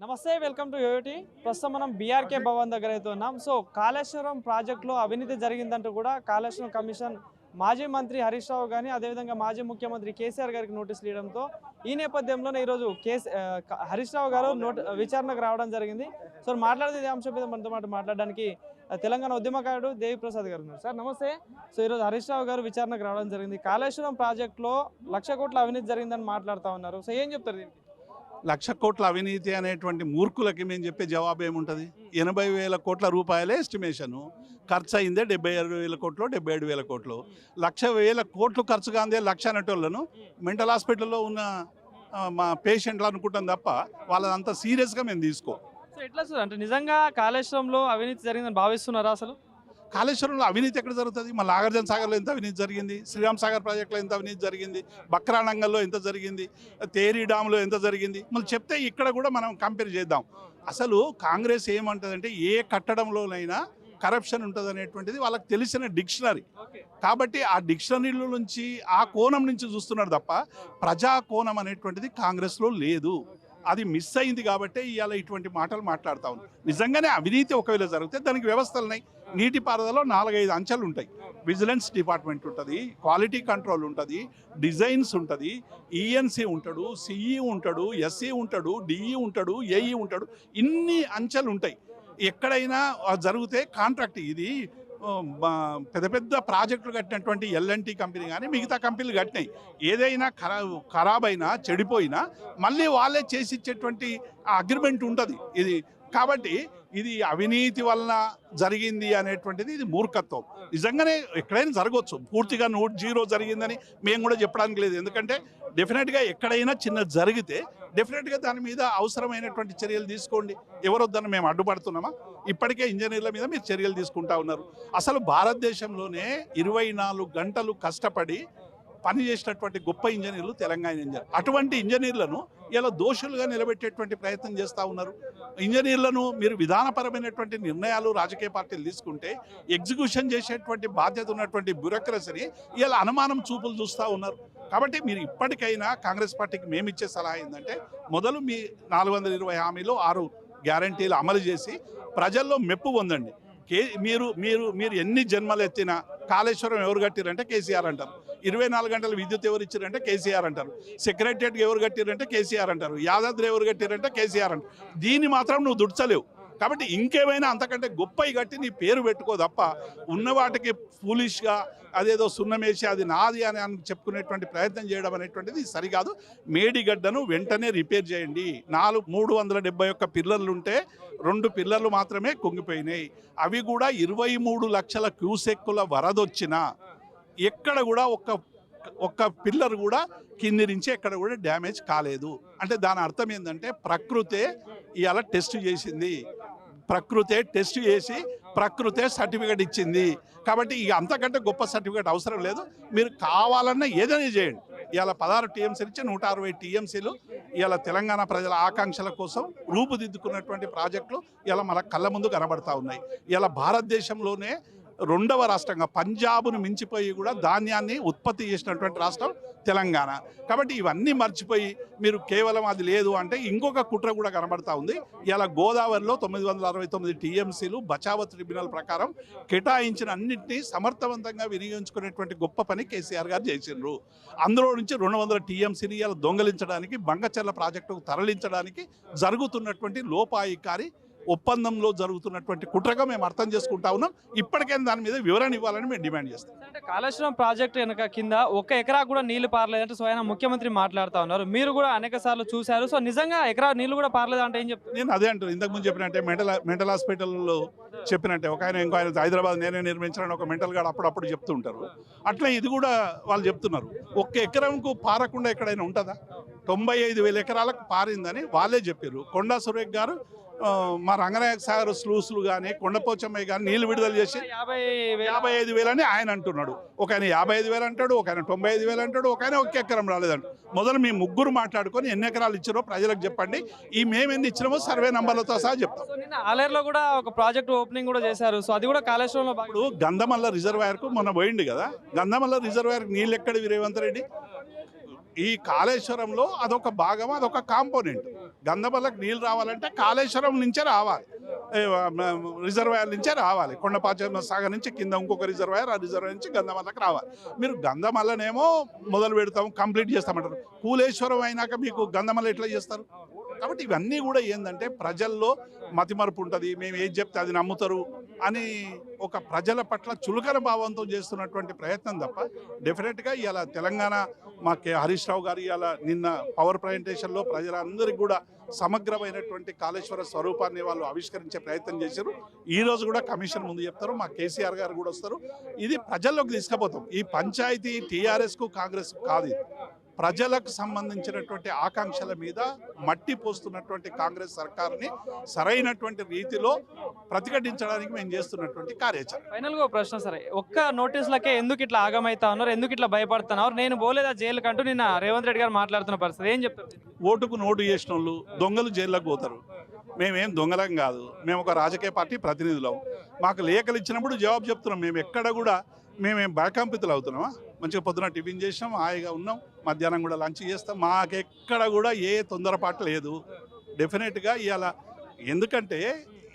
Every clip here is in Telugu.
నమస్తే, వెల్కమ్ టు యోయోటి. ప్రస్తుతం మనం బీఆర్కే భవన్ దగ్గర అయితే ఉన్నాం. సో కాళేశ్వరం ప్రాజెక్టులో అవినీతి జరిగిందంటూ కూడా కాళేశ్వరం కమిషన్ మాజీ మంత్రి హరీష్ రావు కానీ అదేవిధంగా మాజీ ముఖ్యమంత్రి కేసీఆర్ గారికి నోటీసులు ఇవ్వడంతో ఈ నేపథ్యంలోనే ఈరోజు హరీష్ రావు గారు విచారణకు రావడం జరిగింది. సో మాట్లాడితే ఈ అంశం మీద మనతో పాటు మాట్లాడడానికి తెలంగాణ ఉద్యమకారుడు దేవిప్రసాద్ గారు ఉన్నారు. సార్ నమస్తే. సో ఈరోజు హరీష్ రావు గారు విచారణకు రావడం జరిగింది. కాళేశ్వరం ప్రాజెక్టులో 1,00,000 కోట్ల అవినీతి జరిగిందని మాట్లాడుతూ ఉన్నారు. సో ఏం చెప్తారు దీనికి? 1,00,000 కోట్ల అవినీతి అనేటువంటి మూర్ఖులకి మేము చెప్పే జవాబు ఏముంటుంది? 80,000 కోట్ల రూపాయలే ఎస్టిమేషను, ఖర్చు అయిందే 76,000 కోట్లు, 77,000 కోట్లు. 1,00,000 కోట్లు ఖర్చు కాందే 1,00,000 అనేటోళ్ళను మెంటల్ హాస్పిటల్లో ఉన్న మా పేషెంట్లు అనుకుంటాం తప్ప వాళ్ళదంతా సీరియస్గా మేము తీసుకో. సో ఎట్లా సార్, అంటే నిజంగా కాళేశ్వరంలో అవినీతి జరిగిందని భావిస్తున్నారా? అసలు కాళేశ్వరంలో అవినీతి ఎక్కడ జరుగుతుంది? మా నాగార్జున సాగర్లో ఎంత అవినీతి జరిగింది, శ్రీరామ్ సాగర్ ప్రాజెక్టులో ఎంత అవినీతి జరిగింది, బక్రానంగల్లో ఎంత జరిగింది, తేరీ డామ్లో ఎంత జరిగింది, మళ్ళీ చెప్తే ఇక్కడ కూడా మనం కంపేర్ చేద్దాం. అసలు కాంగ్రెస్ ఏమంటుందంటే ఏ కట్టడంలోనైనా కరప్షన్ ఉంటుంది అనేటువంటిది వాళ్ళకి తెలిసిన డిక్షనరీ. కాబట్టి ఆ డిక్షనరీలో నుంచి ఆ కోణం నుంచి చూస్తున్నారు తప్ప ప్రజా కోణం అనేటువంటిది కాంగ్రెస్లో లేదు. అది మిస్ అయింది కాబట్టి ఇవాళ ఇటువంటి మాటలు మాట్లాడుతూ ఉంది. నిజంగానే అవినీతి ఒకవేళ జరిగితే దానికి వ్యవస్థలు ఉన్నాయి. నీటిపారుదలలో 4-5 అంచెలు ఉంటాయి. విజిలెన్స్ డిపార్ట్మెంట్ ఉంటుంది, క్వాలిటీ కంట్రోల్ ఉంటుంది, డిజైన్స్ ఉంటుంది, ఈఎన్సీ ఉంటాడు, సిఈ ఉంటాడు, ఎస్ఈ ఉంటాడు, డిఈ ఉంటాడు, ఏఈ ఉంటాడు. ఇన్ని అంచెలు ఉంటాయి. ఎక్కడైనా జరిగితే కాంట్రాక్ట్ ఇది పెద్ద పెద్ద ప్రాజెక్టులు కట్టినటువంటి ఎల్ఎన్టీ కంపెనీ కానీ మిగతా కంపెనీలు కట్టినాయి. ఏదైనా ఖరాబ్ అయినా చెడిపోయినా మళ్ళీ వాళ్ళే చేసి ఇచ్చేటువంటి అగ్రిమెంట్ ఉంటుంది ఇది. కాబట్టి ఇది అవినీతి వలన జరిగింది అనేటువంటిది ఇది మూర్ఖత్వం. నిజంగానే ఎక్కడైనా జరగవచ్చు, పూర్తిగా 0 జరిగిందని మేము కూడా చెప్పడానికి లేదు. ఎందుకంటే డెఫినెట్గా ఎక్కడైనా చిన్న జరిగితే డెఫినెట్గా దాని మీద అవసరమైనటువంటి చర్యలు తీసుకోండి. ఎవరొద్దని మేము అడ్డుపడుతున్నామా? ఇప్పటికే ఇంజనీర్ల మీద మీరు చర్యలు తీసుకుంటా ఉన్నారు. అసలు భారతదేశంలోనే 24 గంటలు కష్టపడి పనిచేసినటువంటి గొప్ప ఇంజనీర్లు తెలంగాణ ఇంజనీర్. అటువంటి ఇంజనీర్లను ఇలా దోషులుగా నిలబెట్టేటువంటి ప్రయత్నం చేస్తూ ఉన్నారు. ఇంజనీర్లను మీరు విధానపరమైనటువంటి నిర్ణయాలు రాజకీయ పార్టీలు తీసుకుంటే ఎగ్జిక్యూషన్ చేసేటువంటి బాధ్యత ఉన్నటువంటి బ్యూరోక్రసీని ఇలా అనుమానం చూపులు చూస్తూ ఉన్నారు. కాబట్టి మీరు ఇప్పటికైనా కాంగ్రెస్ పార్టీకి మేము ఇచ్చే సలహా ఏంటంటే మొదలు మీ 420 హామీలు 6 గ్యారంటీలు అమలు చేసి ప్రజల్లో మెప్పు పొందండి. మీరు మీరు మీరు ఎన్ని జన్మలు ఎత్తినా కాళేశ్వరం ఎవరు కట్టిరంటే కేసీఆర్ అంటారు. 24 గంటల విద్యుత్ ఎవరు ఇచ్చారంటే కేసీఆర్ అంటారు. సెక్రటరియట్ ఎవరు కట్టిరంటే కేసీఆర్ అంటారు. యాదాద్రి ఎవరు కట్టిరంటే కేసీఆర్ అంటారు. దీన్ని మాత్రం నువ్వు దుడ్చలేవు. కాబట్టి ఇంకేమైనా అంతకంటే గొప్పవి కట్టి నీ పేరు పెట్టుకో తప్ప ఉన్న వాటికి ఫూలిష్గా అదేదో సున్నమేసి అది నాది అని చెప్పుకునేటువంటి ప్రయత్నం చేయడం అనేటువంటిది సరికాదు. మేడిగడ్డను వెంటనే రిపేర్ చేయండి. 371 పిల్లర్లు ఉంటే 2 పిల్లర్లు మాత్రమే కుంగిపోయినాయి. అవి కూడా 23 లక్షల క్యూసెక్కుల వరదొచ్చినా ఎక్కడ కూడా ఒక్క పిల్లర్ కూడా కింది నుంచి ఎక్కడ కూడా డ్యామేజ్ కాలేదు. అంటే దాని అర్థం ఏంటంటే ప్రకృతే ఇవాళ టెస్ట్ చేసింది, ప్రకృతే టెస్ట్ చేసి ప్రకృతే సర్టిఫికేట్ ఇచ్చింది. కాబట్టి ఇక అంతకంటే గొప్ప సర్టిఫికేట్ అవసరం లేదు. మీరు కావాలన్నా ఏదైనా చేయండి. ఇవాళ 16 టీఎంసీలు ఇచ్చి 160 టీఎంసీలు ఇవాళ తెలంగాణ ప్రజల ఆకాంక్షల కోసం రూపుదిద్దుకున్నటువంటి ప్రాజెక్టులు ఇలా మన కళ్ళ ముందు కనబడతా ఉన్నాయి. ఇలా భారతదేశంలోనే 2వ రాష్ట్రంగా పంజాబ్ను మించిపోయి కూడా ధాన్యాన్ని ఉత్పత్తి చేసినటువంటి రాష్ట్రం తెలంగాణ. కాబట్టి ఇవన్నీ మర్చిపోయి మీరు కేవలం అది లేదు అంటే ఇంకొక కుట్ర కూడా కనబడతా ఉంది. ఇలా గోదావరిలో 969 టీఎంసీలు బచావత్ ట్రిబ్యునల్ ప్రకారం కేటాయించిన అన్నింటినీ సమర్థవంతంగా వినియోగించుకునేటువంటి గొప్ప పని కేసీఆర్ గారు చేసిండ్రు. అందులో నుంచి 200 టీఎంసీని ఇలా దొంగలించడానికి, బంగచర్ల ప్రాజెక్టుకు తరలించడానికి జరుగుతున్నటువంటి లోపాయికారి ఒప్పందంలో జరుగుతున్నటువంటి కుట్రగా మేము అర్థం చేసుకుంటా ఉన్నాం. ఇప్పటికైనా దాని మీద వివరణ ఇవ్వాలని మేము డిమాండ్ చేస్తాం. అంటే కాళేశ్వరం ప్రాజెక్టు వెనక కింద 1 ఎకరా కూడా నీళ్లు పారలేదంటే స్వయం ముఖ్యమంత్రి మాట్లాడుతూ ఉన్నారు. మీరు కూడా అనేక సార్లు చూశారు. సో నిజంగా ఎకరా నీళ్లు కూడా పారలేదు అంటే ఏం చెప్తారు? నేను అదే అంటాను. ఇంతకుముందు చెప్పినట్టే మెంటల్ హాస్పిటల్లో చెప్పినట్టే ఒక ఆయన ఇంకో ఆయన హైదరాబాద్ నేనే నిర్మించాలని ఒక మెంటల్ గార్డ్ అప్పుడప్పుడు చెప్తూ ఉంటారు. అట్లా ఇది కూడా వాళ్ళు చెప్తున్నారు. 1 ఎకరంకు పారకుండా ఎక్కడైనా ఉంటుందా? 95,000 ఎకరాలకు పారిందని వాళ్ళే చెప్పారు. కొండా సురేఖ్ గారు మా రంగనాయక సాగర్ స్లూస్లు కానీ కొండపోచమ్మయ్య కానీ నీళ్లు విడుదల చేసి 55,000 అని ఆయన అంటున్నాడు. ఒక ఆయన 55,000 అంటాడు, ఒక ఆయన 95,000 అంటాడు, ఒక ఆయన 1 ఎకరం రాలేదంట. మొదలు మీ ముగ్గురు మాట్లాడుకొని ఎన్ని ఎకరాలు ఇచ్చారో ప్రజలకు చెప్పండి. ఈ మేము ఎన్ని ఇచ్చినామో సర్వే నంబర్లతో సహా చెప్తాం. ఆలేరులో కూడా ఒక ప్రాజెక్ట్ ఓపెనింగ్ కూడా చేశారు. సో అది కూడా కాళేశ్వరంలో. ఇప్పుడు గంధమల్ల రిజర్వాయర్కు మొన్న పోయింది కదా, గంధమల్ల రిజర్వాయర్కి నీళ్ళు ఎక్కడి రేవంత్ రెడ్డి? ఈ కాళేశ్వరంలో అదొక భాగం, అదొక కాంపోనెంట్. గంధమల్లకు నీళ్ళు రావాలంటే కాళేశ్వరం నుంచే రావాలి, రిజర్వాయర్ నుంచే రావాలి. కొండపాచమ్మ సాగర్ నుంచి కింద ఇంకొక రిజర్వాయర్, ఆ రిజర్వాయర్ నుంచి గంధమల్లకు రావాలి. మీరు గంధమల్లనేమో మొదలు పెడతాం, కంప్లీట్ చేస్తామంటారు. కూలేశ్వరం అయినాక మీకు గంధమల్ల ఎట్లా చేస్తారు? కాబట్టి ఇవన్నీ కూడా ఏంటంటే ప్రజల్లో మతిమరుపు ఉంటుంది, మేము ఏది చెప్తే అది నమ్ముతారు అని ఒక ప్రజల పట్ల చులకన భావంతో చేస్తున్నటువంటి ప్రయత్నం తప్ప డెఫినెట్గా ఇవాళ తెలంగాణ మా హరీష్ రావు గారు ఇవాళ నిన్న పవర్ ప్రజెంటేషన్లో ప్రజలందరికీ కూడా సమగ్రమైనటువంటి కాళేశ్వర స్వరూపాన్ని వాళ్ళు ఆవిష్కరించే ప్రయత్నం చేశారు. ఈ రోజు కూడా కమిషన్ ముందు చెప్తారు, మా కేసీఆర్ గారు కూడా వస్తారు. ఇది ప్రజల్లోకి తీసుకుపోతాం. ఈ పంచాయతీ టీఆర్ఎస్కు కాంగ్రెస్ కాదు, ప్రజలకు సంబంధించినటువంటి ఆకాంక్షల మీద మట్టి పోస్తున్నటువంటి కాంగ్రెస్ సర్కార్ని సరైనటువంటి రీతిలో ప్రతిఘటించడానికి మేము చేస్తున్నటువంటి కార్యాచరణ. ఫైనల్గా ఒక ప్రశ్న సరే, ఒక్క నోటీసులకే ఎందుకు ఇట్లా ఆగమైతా ఉన్నారు, ఎందుకు ఇట్లా భయపడుతున్నారు? నేను పోలేదా జైలుకి అంటూ నిన్న రేవంత్ రెడ్డి గారు మాట్లాడుతున్న పరిస్థితి ఏం చెప్తారు? ఓటుకు నోటు చేసిన వాళ్ళు దొంగలు జైల్లోకి పోతారు. మేమేం దొంగలం కాదు, మేము ఒక రాజకీయ పార్టీ ప్రతినిధులం. మాకు లేఖలు ఇచ్చినప్పుడు జవాబు చెప్తున్నాం. మేము ఎక్కడ కూడా మేమేం భయకంపితులు అవుతున్నామా? మంచిగా పొద్దున టిఫిన్ చేసినాం, హాయిగా ఉన్నాం, మధ్యాహ్నం కూడా లంచ్ చేస్తాం. మాకెక్కడ కూడా ఏ తొందరపాటు లేదు. డెఫినెట్గా ఇవాళ ఎందుకంటే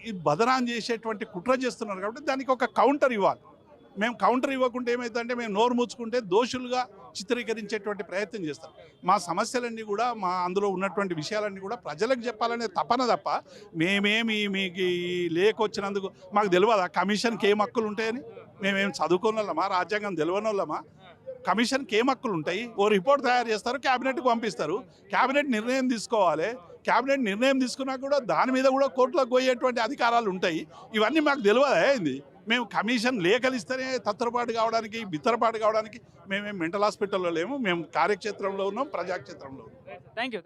ఈ బదనాం చేసేటువంటి కుట్ర చేస్తున్నారు కాబట్టి దానికి ఒక కౌంటర్ ఇవ్వాలి. మేము కౌంటర్ ఇవ్వకుంటే ఏమవుతుందంటే మేము నోరు మూసుకుంటే దోషులుగా చిత్రీకరించేటువంటి ప్రయత్నం చేస్తాం. మా సమస్యలన్నీ కూడా అందులో ఉన్నటువంటి విషయాలన్నీ కూడా ప్రజలకు చెప్పాలనే తపన తప్ప మేమేమి మీకు ఈ లేకొచ్చినందుకు మాకు తెలియదా కమిషన్కి ఏం హక్కులు ఉంటాయని? మేమేం చదువుకున్న వాళ్ళమా, రాజ్యాంగం తెలియని వాళ్ళమా? కమిషన్కి ఏం హక్కులు ఉంటాయి? ఓ రిపోర్ట్ తయారు చేస్తారు, క్యాబినెట్కి పంపిస్తారు, క్యాబినెట్ నిర్ణయం తీసుకోవాలి. క్యాబినెట్ నిర్ణయం తీసుకున్నా కూడా దాని మీద కూడా కోర్టులకు పోయేటువంటి అధికారాలు ఉంటాయి. ఇవన్నీ మాకు తెలియదా ఏంది? మేము కమిషన్ లేఖలు ఇస్తేనే తత్తరపాటు కావడానికి, బిత్తరపాటు కావడానికి మేమేం మెంటల్ హాస్పిటల్లో లేము. మేము కార్యక్షేత్రంలో ఉన్నాం, ప్రజాక్షేత్రంలో ఉన్నాం. Thank you.